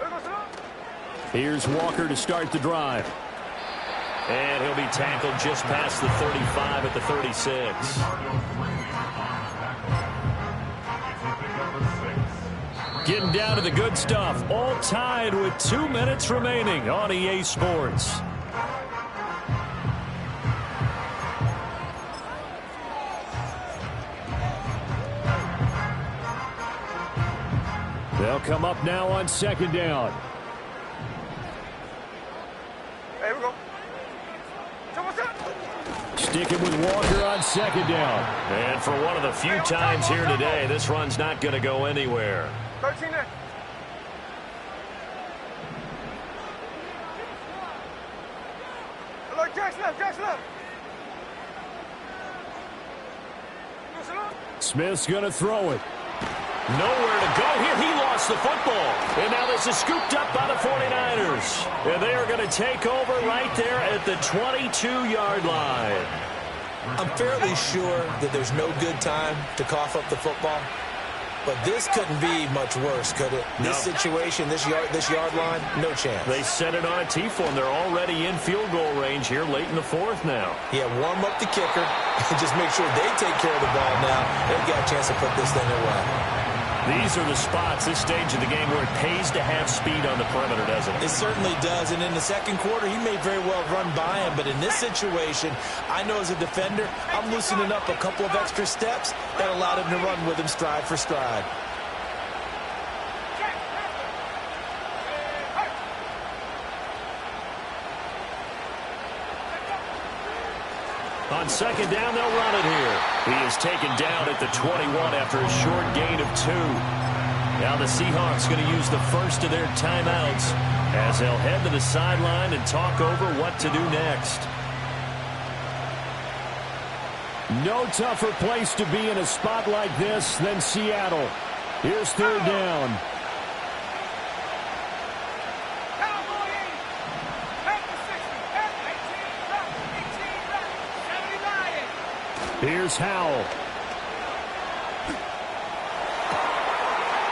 There goes up. Here's Walker to start the drive. And he'll be tackled just past the 35 at the 36. Getting down to the good stuff. All tied with 2 minutes remaining on EA Sports. They'll come up now on 2nd down. Hey, we go. So what's up? Sticking with Walker on 2nd down. And for one of the few times here today, this run's not going to go anywhere. 13 there. Hello, Jackson left, Jackson left. Listen up. Smith's going to throw it. Nowhere to go here. He lost the football. And now this is scooped up by the 49ers. And they are going to take over right there at the 22-yard line. I'm fairly sure that there's no good time to cough up the football. But this couldn't be much worse, could it? No. This situation, this yard line, no chance. They set it on a T-form. They're already in field goal range here late in the 4th now. Yeah, warm up the kicker and just make sure they take care of the ball now. They've got a chance to put this thing away. These are the spots, this stage of the game, where it pays to have speed on the perimeter, doesn't it? It certainly does, and in the 2nd quarter, he may very well run by him, but in this situation, I know as a defender, I'm loosening up a couple of extra steps that allowed him to run with him stride for stride. On 2nd down, they'll run it here. He is taken down at the 21 after a short gain of 2. Now the Seahawks going to use the first of their timeouts as they'll head to the sideline and talk over what to do next. No tougher place to be in a spot like this than Seattle. Here's 3rd down. Cowboy 80. Back to 60. Back 18 left. 18 left. 79. Here's Howell.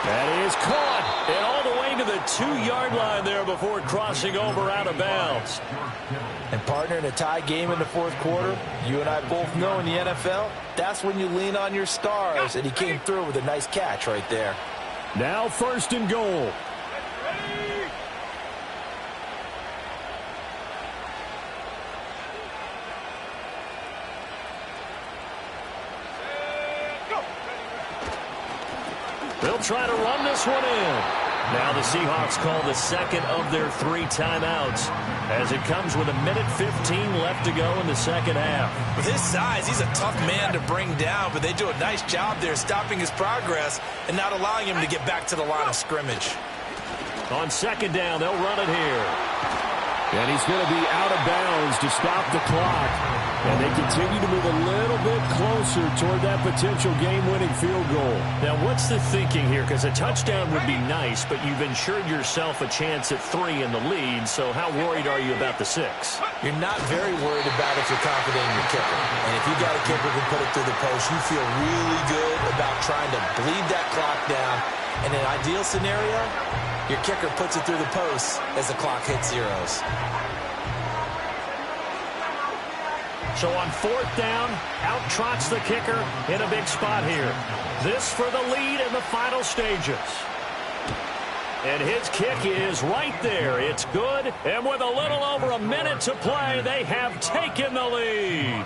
That is caught. And all the way to the 2-yard line there before crossing over out of bounds. And partner, in a tie game in the fourth quarter, you and I both know in the NFL, that's when you lean on your stars, and he came through with a nice catch right there. Now 1st and goal. They'll try to run this one in. Now the Seahawks call the second of their 3 timeouts as it comes with 1:15 left to go in the second half. With his size, he's a tough man to bring down, but they do a nice job there stopping his progress and not allowing him to get back to the line of scrimmage. On 2nd down, they'll run it here. And he's going to be out of bounds to stop the clock. And they continue to move a little bit closer toward that potential game-winning field goal. Now, what's the thinking here? Because a touchdown would be nice, but you've ensured yourself a chance at 3 in the lead, so how worried are you about the 6? You're not very worried about if you're confident in your kicker. And if you got a kicker who can put it through the post, you feel really good about trying to bleed that clock down. In an ideal scenario, your kicker puts it through the post as the clock hits zeros. So on 4th down, out trots the kicker in a big spot here. This for the lead in the final stages. And his kick is right there. It's good. And with a little over a minute to play, they have taken the lead.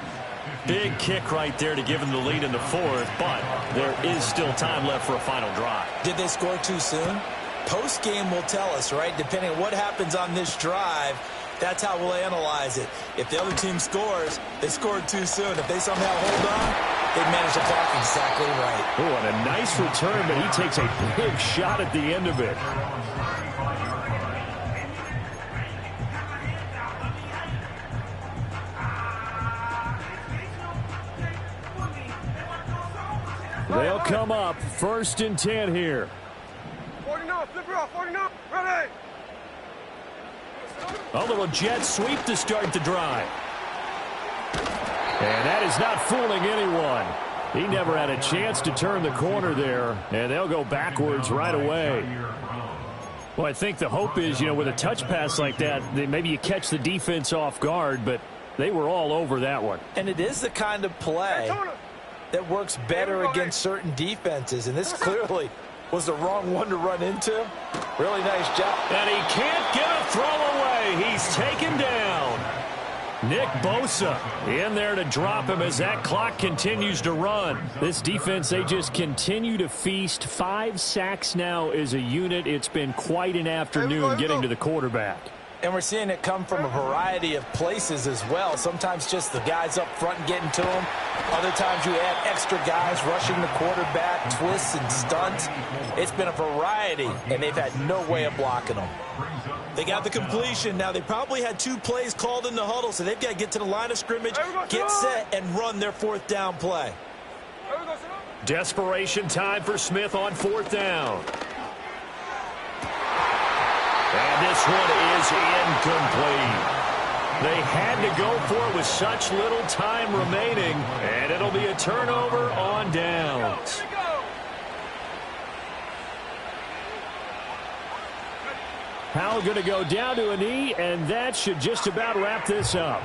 Big kick right there to give them the lead in the 4th, but there is still time left for a final drive. Did they score too soon? Post-game will tell us, right? Depending on what happens on this drive, that's how we'll analyze it. If the other team scores, they scored too soon. If they somehow hold on, they manage the clock exactly right. Oh, and a nice return, but he takes a big shot at the end of it. They'll come up 1st and 10 here. 49, flip it off, 49, ready. A little jet sweep to start the drive. And that is not fooling anyone. He never had a chance to turn the corner there, and they'll go backwards right away. Well, I think the hope is, with a touch pass like that, maybe you catch the defense off guard, but they were all over that one. And it is the kind of play that works better against certain defenses, and this clearly was the wrong one to run into. Really nice job. And he can't get a throw away. He's taken down. Nick Bosa in there to drop him as that clock continues to run. This defense, they just continue to feast. 5 sacks now as a unit. It's been quite an afternoon getting to the quarterback. And we're seeing it come from a variety of places as well. Sometimes just the guys up front and getting to him. Other times you add extra guys rushing the quarterback, twists and stunts. It's been a variety, and they've had no way of blocking them. They got the completion. Now, they probably had 2 plays called in the huddle, so they've got to get to the line of scrimmage, get set, and run their 4th down play. Desperation time for Smith on 4th down. And this one is incomplete. They had to go for it with such little time remaining, and it'll be a turnover on downs. Powell going to go down to a knee, and that should just about wrap this up.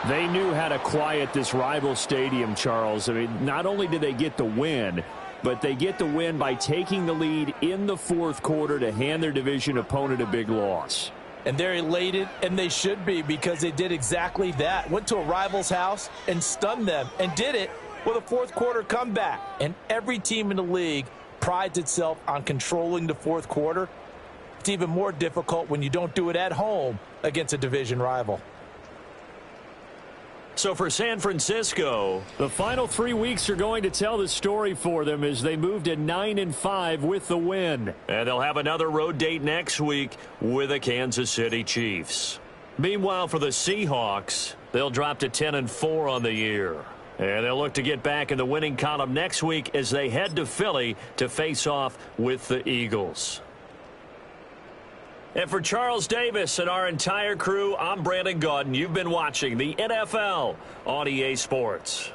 They knew how to quiet this rival stadium, Charles. I mean, not only did they get the win, but they get the win by taking the lead in the 4th quarter to hand their division opponent a big loss. And they're elated, and they should be, because they did exactly that. Went to a rival's house and stunned them, and did it with a 4th quarter comeback. And every team in the league prides itself on controlling the 4th quarter. It's even more difficult when you don't do it at home against a division rival. So for San Francisco, the final 3 weeks are going to tell the story for them as they move to 9-5 with the win. And they'll have another road date next week with the Kansas City Chiefs. Meanwhile, for the Seahawks, they'll drop to 10-4 on the year. And they'll look to get back in the winning column next week as they head to Philly to face off with the Eagles. And for Charles Davis and our entire crew, I'm Brandon Gaudin. You've been watching the NFL on EA Sports.